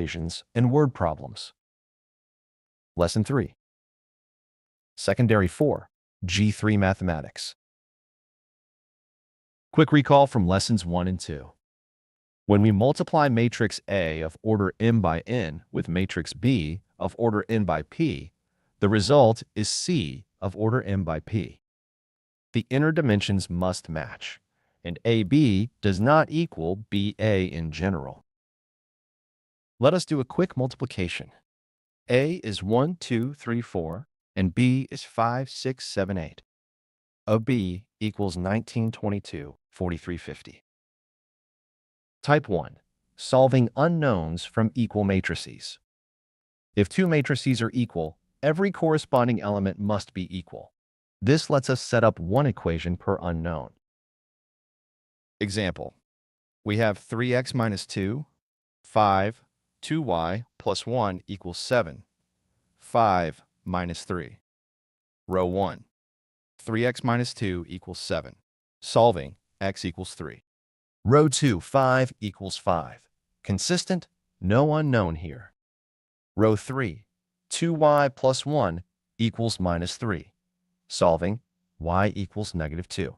equations and word problems. Lesson 3. Secondary 4, G3 Mathematics. Quick recall from Lessons 1 and 2. When we multiply matrix A of order m by n with matrix B of order n by p, the result is C of order m by p. The inner dimensions must match, and AB does not equal BA in general. Let us do a quick multiplication. A is 1, 2, 3, 4, and B is 5, 6, 7, 8. OB equals 19, 22, 43, 50. Type 1. Solving unknowns from equal matrices. If two matrices are equal, every corresponding element must be equal. This lets us set up one equation per unknown. Example. We have 3x minus 2, 5, 2y plus 1 equals 7, 5 minus 3. Row 1. 3x minus 2 equals 7. Solving, x equals 3. Row 2, 5 equals 5. Consistent, no unknown here. Row 3, 2y plus 1 equals minus 3. Solving, y equals negative 2.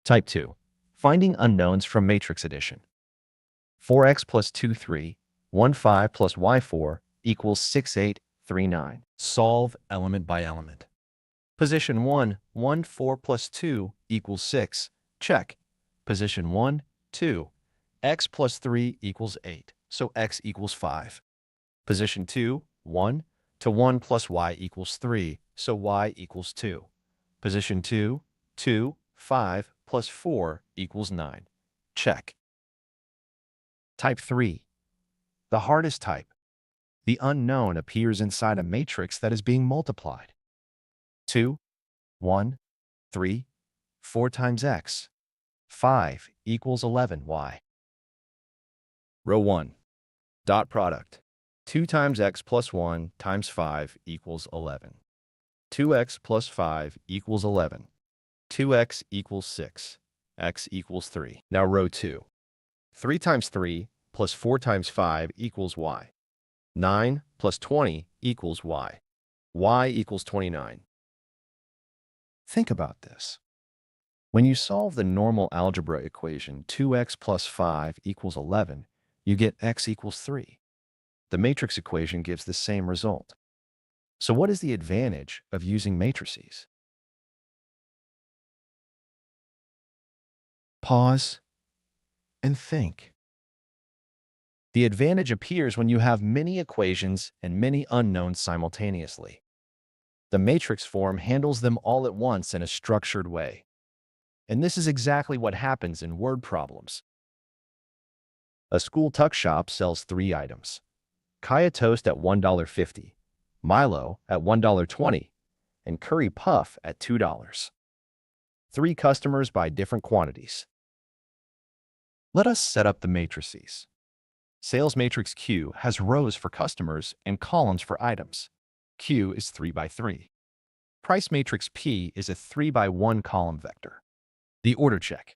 Type 2. Finding unknowns from matrix addition. 4x plus 2, 3, 1, 5 plus y 4 equals 6, 8, 3, 9. Solve element by element. Position 1, 1, 4 plus 2 equals 6. Check. Position 1, 2. X plus 3 equals 8, so x equals 5. Position 2, 1 to 1 plus y equals 3, so y equals 2. Position 2, 2, 5 plus 4 equals 9. Check. Type 3. The hardest type. The unknown appears inside a matrix that is being multiplied. 2, 1, 3, 4 times x. 5 equals 11y. Row 1. Dot product. 2 times x plus 1 times 5 equals 11. 2x plus 5 equals 11. 2x equals 6. X equals 3. Now row 2. 3 times 3 plus 4 times 5 equals y. 9 plus 20 equals y. Y equals 29. Think about this. When you solve the normal algebra equation 2x plus 5 equals 11, you get x equals 3. The matrix equation gives the same result. So what is the advantage of using matrices? Pause and think. The advantage appears when you have many equations and many unknowns simultaneously. The matrix form handles them all at once in a structured way. And this is exactly what happens in word problems. A school tuck shop sells 3 items. Kaya toast at $1.50, Milo at $1.20, and curry puff at $2. 3 customers buy different quantities. Let us set up the matrices. Sales matrix Q has rows for customers and columns for items. Q is 3 by 3. Price matrix P is a 3 by 1 column vector. The order check.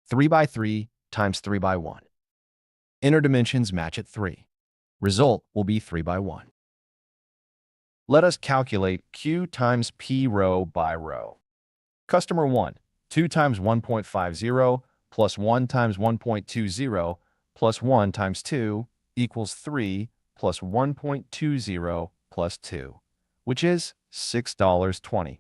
3 by 3 times 3 by 1. Inner dimensions match at 3. Result will be 3 by 1. Let us calculate Q times P row by row. Customer 1, 2 times 1.50 plus 1 times 1.20 plus 1 times 2 equals 3 plus 1.20 plus 2, which is $6.20.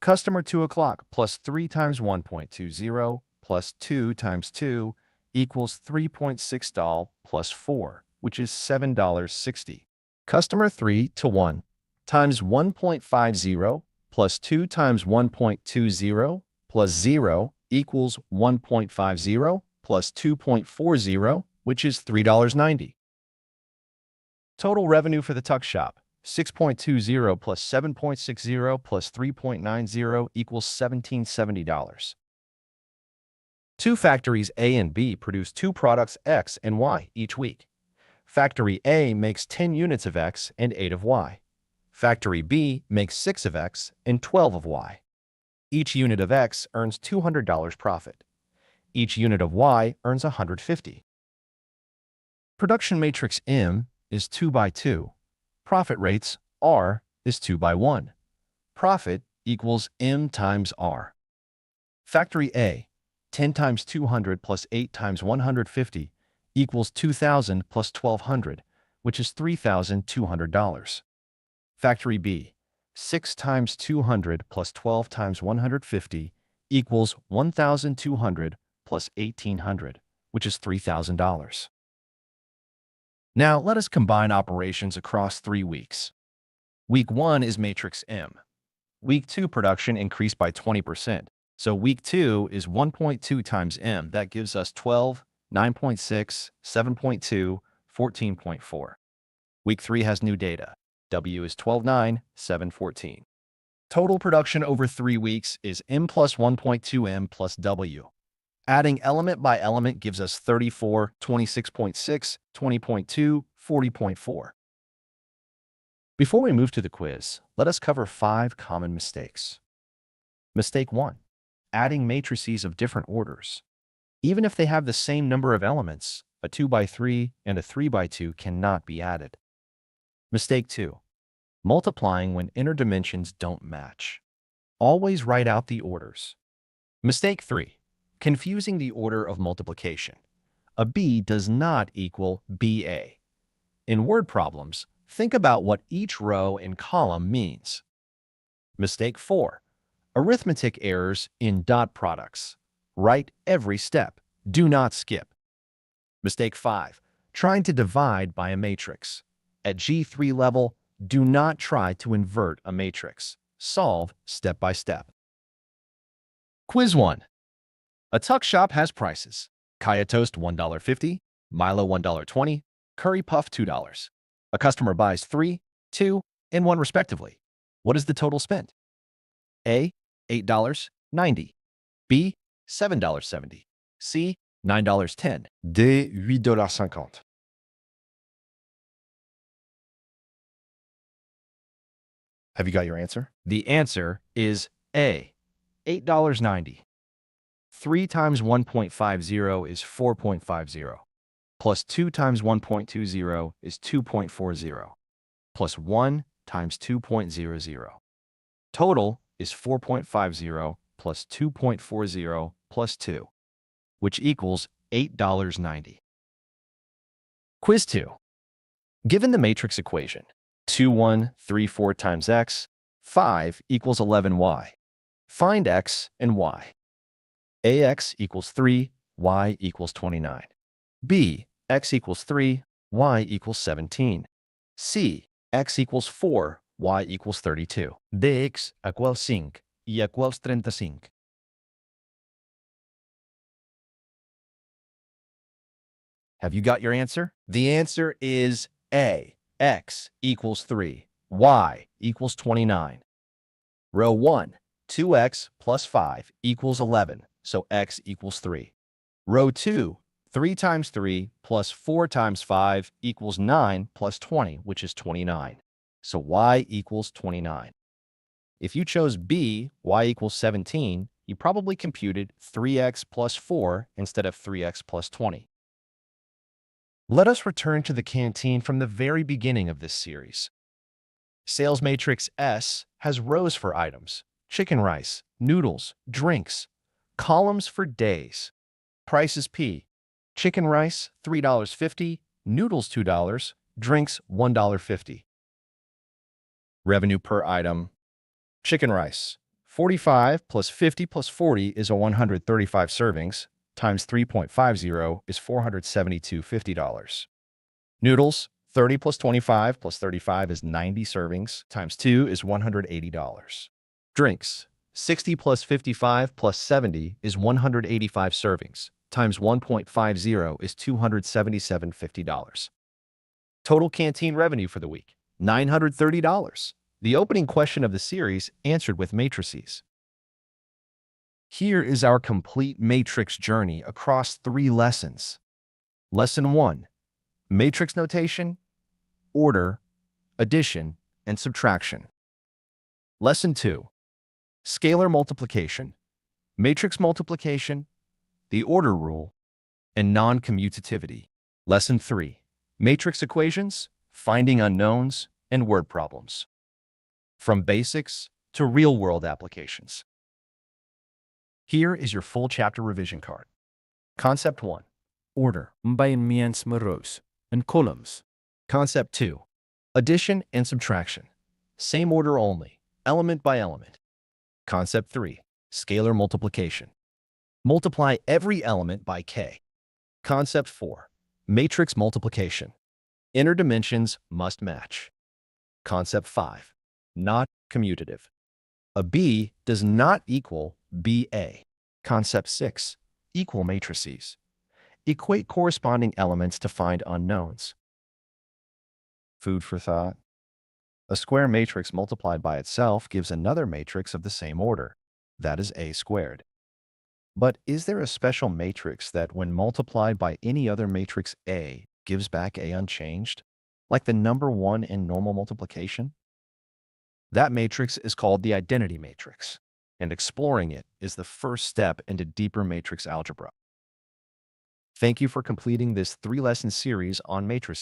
Customer 2 o'clock plus 3 times 1.20 plus 2 times 2 equals $3.60 plus 4, which is $7.60. Customer 3 to 1 times 1.50 plus 2 times 1.20 plus 0 equals 1.50 plus 2.40, which is $3.90. Total revenue for the tuck shop, 6.20 plus 7.60 plus 3.90 equals $1,770. Two factories A and B produce 2 products X and Y each week. Factory A makes 10 units of X and 8 of Y. Factory B makes 6 of X and 12 of Y. Each unit of X earns $200 profit. Each unit of Y earns $150. Production matrix M is 2 by 2. Profit rates R is 2 by 1. Profit equals M times R. Factory A, 10 times 200 plus 8 times 150 equals 2,000 plus 1,200, which is $3,200. Factory B, 6 times 200 plus 12 times 150 equals 1,200 plus 1,800, which is $3,000. Now, let us combine operations across 3 weeks. Week 1 is matrix M. Week 2 production increased by 20%. So week 2 is 1.2 times M. That gives us 12, 9.6, 7.2, 14.4. Week 3 has new data. W is 12.9, 7.14. Total production over 3 weeks is M plus 1.2 M plus W. Adding element by element gives us 34, 26.6, 20.2, 40.4. Before we move to the quiz, let us cover 5 common mistakes. Mistake 1. Adding matrices of different orders. Even if they have the same number of elements, a 2 by 3 and a 3 by 2 cannot be added. Mistake 2. Multiplying when inner dimensions don't match. Always write out the orders. Mistake 3. Confusing the order of multiplication. A B does not equal BA. In word problems, think about what each row and column means. Mistake 4. Arithmetic errors in dot products. Write every step. Do not skip. Mistake 5. Trying to divide by a matrix. At G3 level, do not try to invert a matrix. Solve step by step. Quiz 1. A tuck shop has prices. Kaya toast $1.50, Milo $1.20, curry puff $2. A customer buys 3, 2, and 1 respectively. What is the total spent? A, $8.90. B, $7.70. C, $9.10. D, $8.50. Have you got your answer? The answer is A, $8.90. 3 times 1.50 is 4.50. Plus 2 times 1.20 is 2.40. Plus 1 times 2.00. Total is 4.50 plus 2.40 plus 2, which equals $8.90. Quiz 2. Given the matrix equation, 2, 1, 3, 4 times x, 5 equals 11y. Find x and y. Ax equals 3, y equals 29. B, x equals 3, y equals 17. C, x equals 4, y equals 32. Dx equals 5, y equals 35. Have you got your answer? The answer is A, x equals 3, y equals 29. Row 1, 2x plus 5 equals 11, so x equals 3. Row 2, 3 times 3 plus 4 times 5 equals 9 plus 20, which is 29. So y equals 29. If you chose B, y equals 17, you probably computed 3x plus 4 instead of 3x plus 20. Let us return to the canteen from the very beginning of this series. Sales matrix S has rows for items, chicken rice, noodles, drinks, columns for days. Prices P, chicken rice $3.50, noodles $2, drinks $1.50. Revenue per item. Chicken rice, 45 plus 50 plus 40 is 135 servings, times 3.50 is $472.50. Noodles, 30 plus 25 plus 35 is 90 servings, times 2 is $180. Drinks, 60 plus 55 plus 70 is 185 servings, times 1.50 is $277.50. Total canteen revenue for the week, $930. The opening question of the series answered with matrices. Here is our complete matrix journey across 3 lessons. Lesson 1. Matrix notation, order, addition, and subtraction. Lesson 2. Scalar multiplication, matrix multiplication, the order rule, and non-commutativity. Lesson 3. Matrix equations, finding unknowns, and word problems. From basics to real-world applications. Here is your full chapter revision card. Concept 1. Order by means rows and columns. Concept 2. Addition and subtraction. Same order only, element by element. Concept 3. Scalar multiplication. Multiply every element by k. Concept 4. Matrix multiplication. Inner dimensions must match. Concept 5. Not commutative. A B does not equal BA. Concept 6. Equal matrices. Equate corresponding elements to find unknowns. Food for thought. A square matrix multiplied by itself gives another matrix of the same order. That is A squared. But is there a special matrix that, when multiplied by any other matrix A, gives back A unchanged, like the number 1 in normal multiplication? That matrix is called the identity matrix, and exploring it is the first step into deeper matrix algebra. Thank you for completing this 3-lesson series on matrices.